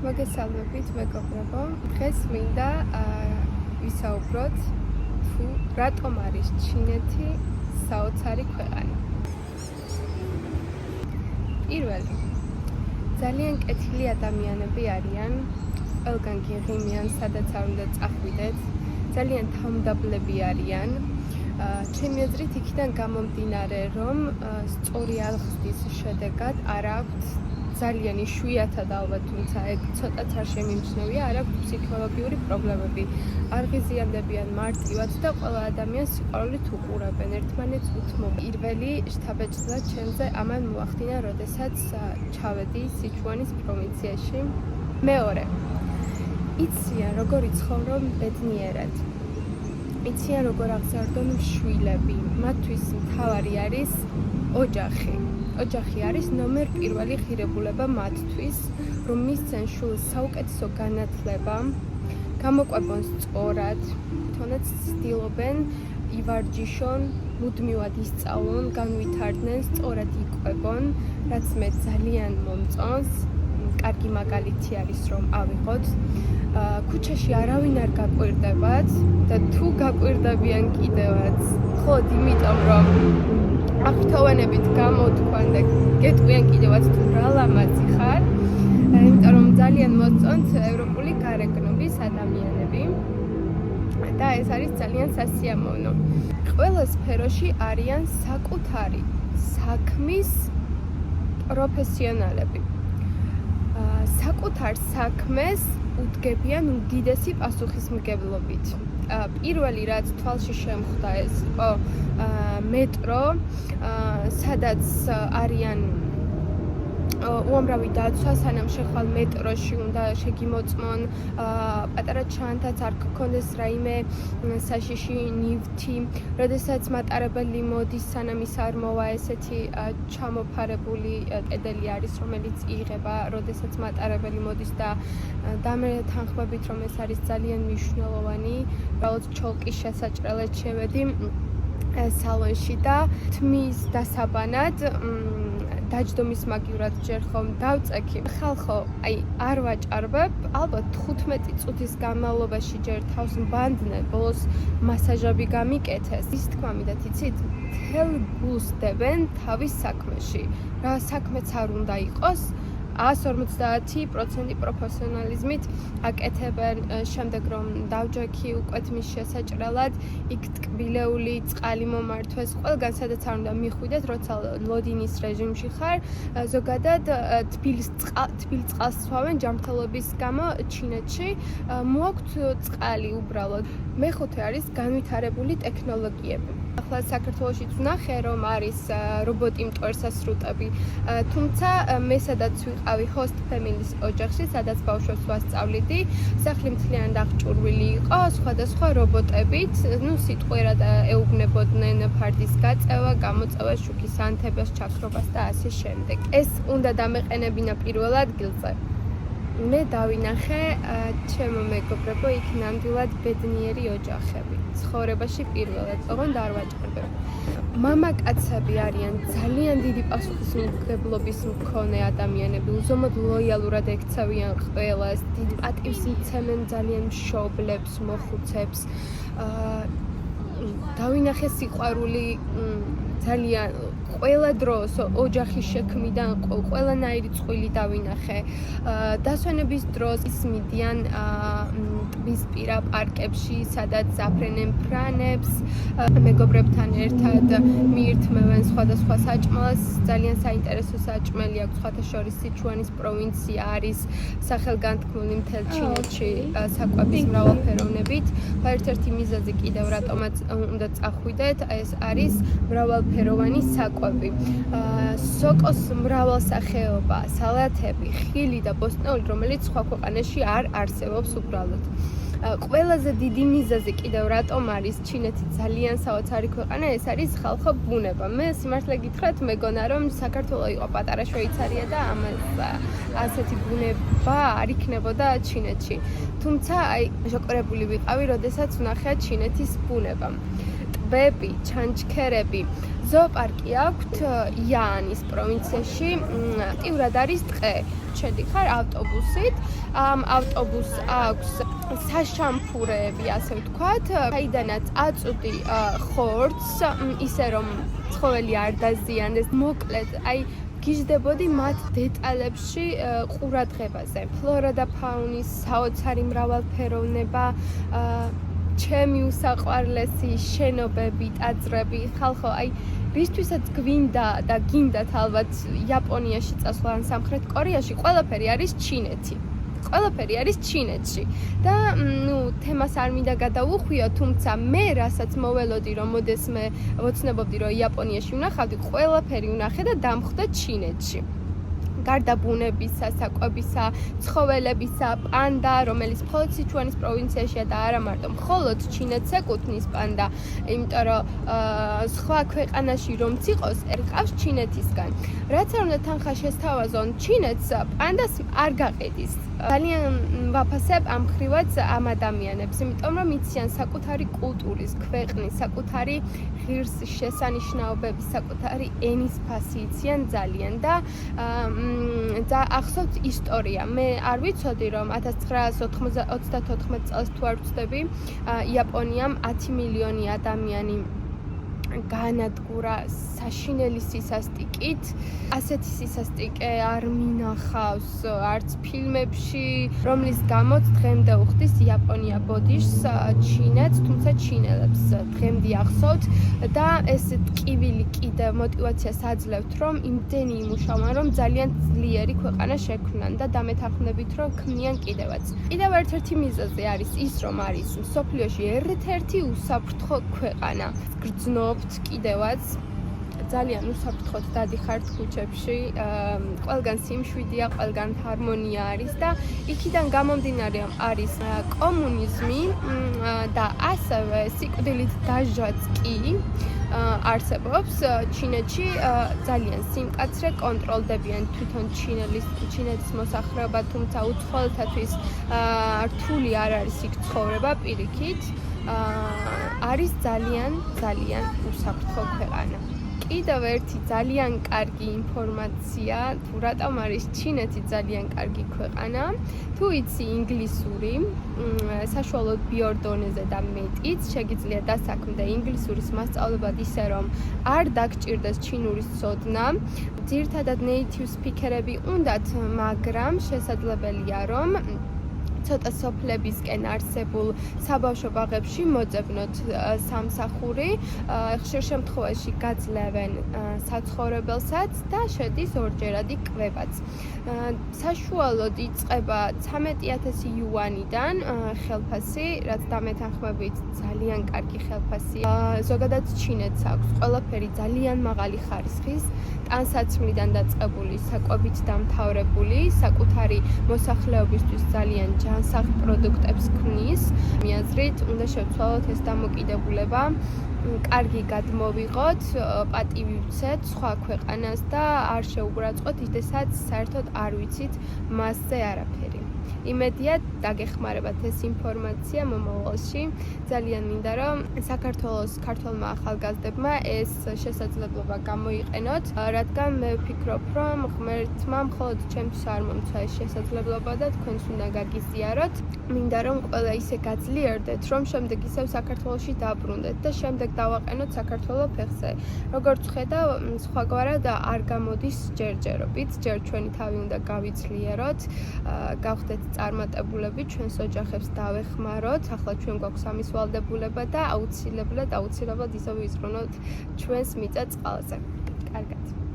მოგესალმებით მეგობრებო. დღეს მინდა ვისაუბროთ თუ რატომ არის ჩინეთი საოცარი ქვეყანა. პირველი, ძალიან კეთილი ადამიანები არიან, ყველგან გიღიმიან, სადაც არ უნდა წახვიდეთ, ძალიან თავმდაბლები არიან. ჩემი აზრით იქიდან გამომდინარე, რომ სწორი აღზრდის შედეგად არ აქვთ ძალიან იშვიათად ალბათ, თუმცა ეგ ცოტაც არ შემიმჩნევია, არ აქვთ ფსიქოლოგიური პრობლემები, არ ღიზიანდებიან მარტივად და ყველა ადამიანს სიყვარულით უყურებენ, ერთმანეთს უთმობენ. პირველი შთაბეჭდილად ჩემზე ამან მოახდინა, როდესაც ჩავედი სიჩუანის პროვინციაში. მეორე, იციან როგორ იცხოვრონ ბედნიერად. იციან როგორ აღზარდონ შვილები, მათთვის მთავარი არის ოჯახი. ოჯახი არის ნომერ პირველი ღირებულება მათთვის, რომ მისცენ შვილს საუკეთესო განათლება, გამოყვებონ სწორად, თუნდაც ცდილობენ ივარჯიშონ, მუდმივად ისწავლონ, განვითარდნენ, სწორად იკვებონ, რაც მე ძალიან მომწონს. კარგი მაგალითი არის, რომ ავიღოთ. ქუჩაში არავინ არ გაკვირდებათ და თუ გაკვირდებიან კიდევაც, მხოლოდ იმიტომ, რომ აღფრთოვანებით გამოთქვან და გეტყვიან კიდევაც თუ რა ლამაზი ხარ, იმიტომ რომ ძალიან მოსწონთ ევროპული გარეგნობის ადამიანები და ეს არის ძალიან სასიამოვნო. ყველა სფეროში არიან საკუთარი საქმის პროფესიონალები. საკუთარ საქმეს უდგებიან უდიდესი პასუხისმგებლობით. პირველი რაც თვალში შემხვდა ეს იყო მეტრო, სადაც არიან უამრავი დაცვა, სანამ შეხვალ მეტროში უნდა შეგიმოწმონ, პატარა ჩანთაც არ გქონდეს რაიმე საშიში ნივთი, როდესაც მატარებელი მოდის, სანამ ის არ მოვა, ესეთი ჩამოფარებული კედელი არის, რომელიც იღება, როდესაც მატარებელი მოდის და დამეთანხმებით, რომ ეს არის ძალიან მნიშვნელოვანი, უბრალოდ ჩოლკის შესაჭრელად შევედი სალონში და თმის დასაბანად დაჯდომის მაგივრად ჯერ ხომ დავწექი. ხალხო, არ ვაჭარბებ, ალბათ 15 წუთის განმავლობაში ჯერ თავს მბანდნენ, ბოლოს მასაჟები გამიკეთეს. ის თქმამდე იცით, მთელ გულს დებენ თავის საქმეში. რა საქმეც არ უნდა იყოს, 150% პროფესიონალიზმით აკეთებენ. შემდეგ რომ დავჯექი უკვე თმის შესაჭრელად, იქ ტკბილეული წყალი მომართვეს, ყველგან სადაც არ უნდა მიხვიდეთ, როცა ლოდინის რეჟიმში ხარ. ზოგადად თბილ წყალს სვავენ ჯანმრთელობის გამო ჩინეთში. მოაქვთ წყალი უბრალოდ. მეხუთე არის განვითარებული ტექნოლოგიები. ახლა საქართველოშიც ვნახე, რომ არის რობოტი მტვერსასრუტები, თუმცა მე სადაც ვიყავი host family-ის ოჯახში, სადაც ბავშვებს ვასწავლიდი, სახლი მთლიანად აღჭურვილი იყო სხვადასხვა რობოტებით, სიტყვიერად ეუბნებოდნენ ფარდის გაწევა, გამოწევა, შუქის ანთებას, ჩაქრობას და ასე შემდეგ. ეს უნდა დამეყენებინა პირველ ადგილზე. მე დავინახე ჩემო მეგობრებო, იქ ნამდვილად ბედნიერი ოჯახები. ცხოვრებაში პირველად, ოღონდ არ ვაჭარბებ. მამაკაცები არიან ძალიან დიდი პასუხისმგებლობის მქონე ადამიანები, უზომოდ ლოიალურად ექცევიან ყველას, დიდ პატივს მცემენ ძალიან მშობლებს, მოხუცებს. დავინახე სიყვარული ძალიან ყველა დროს ოჯახის შექმნიდან ყველანაირი წყვილი დავინახე. დასვენების დროს ისმიდიან ტბისპირა პარკებში, სადაც აფრენენ ფრანებს, მეგობრებთან ერთად მიირთმევენ სხვადასხვა საჭმელს. ძალიან საინტერესო საჭმელი აქვს, სხვათა შორის სიჩუანის პროვინცია არის სახელგანთქმული მთელ ჩინეთში საკვების მრავალფეროვნებით. ერთ-ერთი მიზეზი კიდევ რატომაც უნდა წახვიდეთ, ეს არის მრავალფეროვანი საკვები. სოკოს მრავალსახეობა, სალათები, ხილი და ბოსტნეული, რომელიც სხვა ქვეყანაში არ არსებობს უბრალოდ. ყველაზე დიდი მიზეზი კიდევ რატომ არის ჩინეთი ძალიან საოცარი ქვეყანა, ეს არის ხალხო ბუნება. მე სიმართლე გითხრათ, მეგონა რომ საქართველო იყო პატარა შვეიცარია და ამას ასეთი ბუნება არ იქნებოდა ჩინეთში. თუმცა შოკირებული ვიყავი, როდესაც ვნახე ჩინეთის ბუნება. ტბები, ჩანჩქერები. ზოოპარკი აქვთ იანის პროვინციაში, აქტიურად არის ტყე. შედიხარ ავტობუსით, ამ ავტობუსს აქვს საშამფურეები, ასე ვთქვათ, საიდანაც აწვდი ხორცს, ისე რომ ცხოველი არ დაზიანდეს, მოკლედ, აი გიждდებოდი მათ დეტალებში ყურადღებაზე. ფლორა და ფაუნის საოცარი მრავალფეროვნება, ჩემი უსაყვარლესი შენობები, ტაძრები, ხალხო, აი რისთვისაც გვინდა და გინდათ ალბათ იაპონიაში წასვლა ან სამხრეთ კორეაში, ყველაფერი არის ჩინეთი. ყველაფერი არის ჩინეთში. და თემას არ მინდა გადავუხვიო, თუმცა მე რასაც მოველოდი, რომ მოდესმე ვოცნებობდი, რომ იაპონიაში ვნახავდი, ყველაფერი ვნახე და დამხვდა ჩინეთში. გარდა ბუნებისა, საკვებისა, ცხოველებისა, პანდა, რომელიც მხოლოდ სიჩუანის პროვინციაშია და არა მარტო მხოლოდ ჩინეთს ეკუთვნის პანდა, იმიტომ რომ სხვა ქვეყანაში რომც იყოს, ერყავს ჩინეთისგან. რაც არ უნდა თანხა შესთავაზონ ჩინეთს, პანდას არ გაყიდის. ძალიან ვაფასებ ამ ხრივაც ამ ადამიანებს, იმიტომ რომ იციან საკუთარი კულტურის, ქვეყნის, საკუთარი ღირსშესანიშნაობების, საკუთარი ენის ფასი იციან ძალიან და ახსოვთ ისტორია. მე არ ვიცოდი, რომ 1994 წელს თუ არ ვცდები, იაპონიამ 10 მილიონი ადამიანი განადგურა საშინელი სისასტიკით. ასეთი სისასტიკე არ მინახავს არც ფილმებში, რომლის გამოც დღემდე უხდის იაპონია ბოდიშს ჩინეთს, თუმცა ჩინელებს დღემდე ახსოვთ და ეს ტკივილი კიდევ მოტივაციას აძლევთ, რომ იმდენი იმუშავან, რომ ძალიან ძლიერი ქვეყანა შექმნან და დამეთანხმდებით, რომ ქმნიან კიდევაც. კიდევ ერთ-ერთი მიზეზი არის ის, რომ არის მსოფლიოში ერთ-ერთი უსაფრთხო ქვეყანა. გრძნობთ კიდევაც ძალიან უსაფრთხოდ დადიხართ ქუჩებში, ყველგან სიმშვიდეა, ყველგან ჰარმონია არის და იქიდან გამომდინარე არის კომუნიზმი და ასევე სიკვდილით დაჟაც კი არსებობს ჩინეთში, ძალიან სიმკაცრე კონტროლდებიან თვითონ ჩინეთის მოსახლეობა, თუმცა უცხოელთათვის რთული არ არის იქ ცხოვრება პირიქით. არის ძალიან უსაფრთხო ქვეყანა. კიდევ ერთი ძალიან კარგი ინფორმაცია, თუ რატომ არის ჩინეთი ძალიან კარგი ქვეყანა. თუ იცი ინგლისური, საშუალოდ B2 დონეზე და მეტიც, შეგიძლია დასაქმდე ინგლისურის მასწავლებად ისე, რომ არ დაგჭირდეს ჩინურის ცოდნა. ძირითადად native speaker-ები უნდათ, მაგრამ შესაძლებელია, რომ ცოტა სოფლებისკენ არსებულ საბავშვო ბაღებში მოძებნოთ სამსახური, ხშირ შემთხვევაში გაძლევენ საცხოვრებელსაც და შედის ორჯერადი კვებაც. საშუალოდ იწყება 13,000 იუანიდან ხელფასი, რაც დამეთანხმებით ძალიან კარგი ხელფასია. ზოგადად ჩინეთს აქვს ყველაფერი ძალიან მაღალი ხარისხის, ტანსაცმლიდან დაწყებული, საკვებით დამთავრებული, საკუთარი მოსახლეობისთვის ძალიან ჯანსაღ პროდუქტებს ქმნის. მიაზრით, უნდა შევცვალოთ ეს დამოკიდებულება, კარგი გადმოვიღოთ, პატივი ვცეთ სხვა ქვეყანას და არ შეუბრაწყოთ ისედაც საერთოდ არ ვიცით მასზე არაფერი. იმედია დაგეხმარებათ ეს ინფორმაცია მომავალში. ძალიან მინდა რომ საქართველოს ქართველმა ახალგაზრდებმა ეს შესაძლებლობა გამოიყენოთ, რადგან მე ვფიქრობ, რომ ღმერთმა მხოლოდ ჩემთვის არ მომცა ეს შესაძლებლობა და თქვენს უნდა გაგიზიაროთ. მინდა რომ ყველა ისე გაძლიერდეთ, რომ შემდეგ ისევ საქართველოში დაბრუნდეთ და შემდეგ დავაყენოთ საქართველოს ფეხზე. როგორც ხედავ, სხვაგვარად არ გამოდის ჯერჯერობით, ჯერ ჩვენი თავი უნდა გავიცლიეროთ, გავხდეთ წარმატებულები, ჩვენს ოჯახებს დავეხმაროთ. ახლა ჩვენ გვაქვს ამის ვალდებულება და აუცილებლად ისევ ვიზრუნოთ ჩვენს მიწა წყალზე. კარგად.